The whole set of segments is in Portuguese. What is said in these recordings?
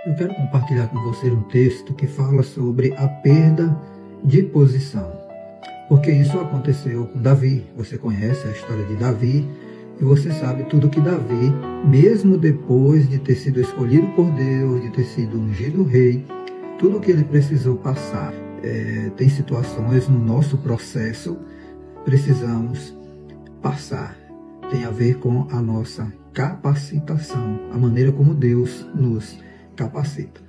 Eu quero compartilhar com você um texto que fala sobre a perda de posição. Porque isso aconteceu com Davi. Você conhece a história de Davi e você sabe tudo que Davi, mesmo depois de ter sido escolhido por Deus, de ter sido ungido rei, tudo que ele precisou passar. Tem situações no nosso processo, precisamos passar. Tem a ver com a nossa capacitação, a maneira como Deus nos capacita.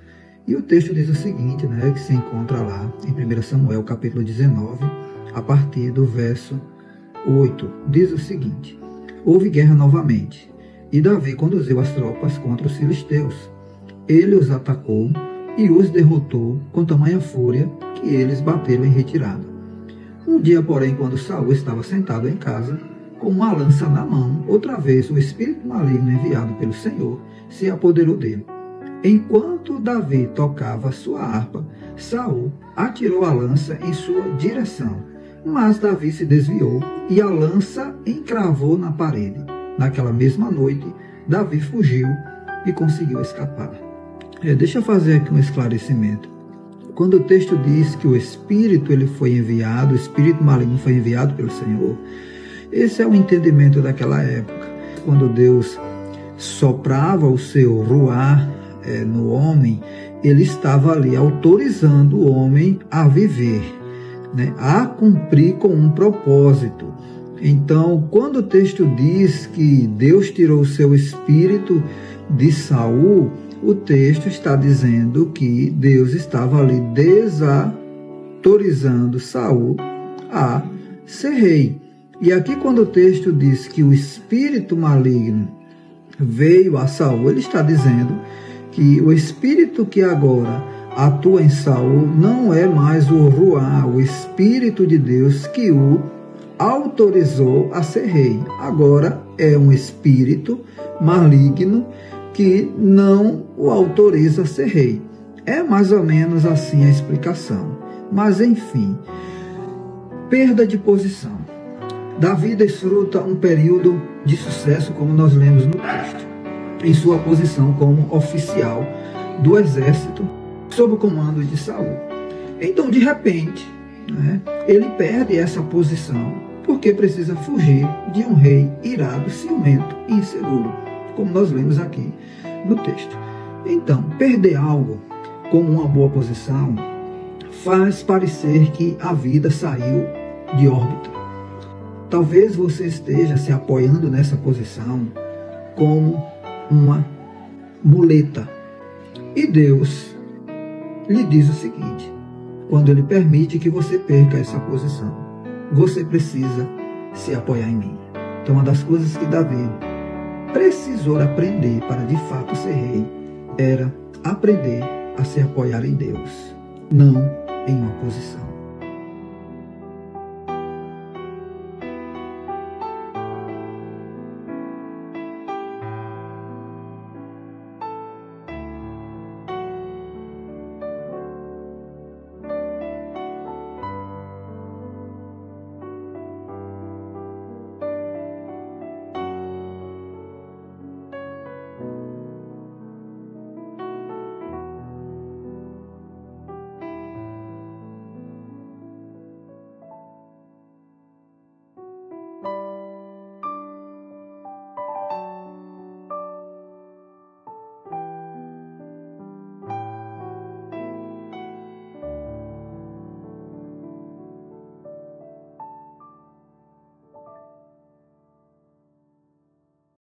E o texto diz o seguinte, que se encontra lá em 1 Samuel capítulo 19, a partir do verso 8, diz o seguinte: houve guerra novamente, e Davi conduziu as tropas contra os filisteus. Ele os atacou e os derrotou com tamanha fúria que eles bateram em retirada. Um dia, porém, quando Saul estava sentado em casa, com uma lança na mão, outra vez o espírito maligno enviado pelo Senhor se apoderou dele. Enquanto Davi tocava sua harpa, Saul atirou a lança em sua direção, mas Davi se desviou e a lança encravou na parede. Naquela mesma noite, Davi fugiu e conseguiu escapar. Deixa eu fazer aqui um esclarecimento. Quando o texto diz que o espírito foi enviado, o espírito maligno foi enviado pelo Senhor, esse é o entendimento daquela época. Quando Deus soprava o seu ruar no homem, ele estava ali autorizando o homem a viver, a cumprir com um propósito. Então, quando o texto diz que Deus tirou o seu espírito de Saul, o texto está dizendo que Deus estava ali desautorizando Saul a ser rei. E aqui, quando o texto diz que o espírito maligno veio a Saul, ele está dizendo que o espírito que agora atua em Saul não é mais o Ruá, o Espírito de Deus que o autorizou a ser rei. Agora é um espírito maligno que não o autoriza a ser rei. É mais ou menos assim a explicação. Mas enfim, perda de posição. Davi desfruta um período de sucesso, como nós lemos no texto, em sua posição como oficial do exército, sob o comando de Saul. Então, de repente, ele perde essa posição, porque precisa fugir de um rei irado, ciumento e inseguro, como nós lemos aqui no texto. Então, perder algo como uma boa posição faz parecer que a vida saiu de órbita. Talvez você esteja se apoiando nessa posição como uma muleta. E Deus lhe diz o seguinte: quando Ele permite que você perca essa posição, você precisa se apoiar em mim. Então, uma das coisas que Davi precisou aprender para de fato ser rei era aprender a se apoiar em Deus, não em uma posição.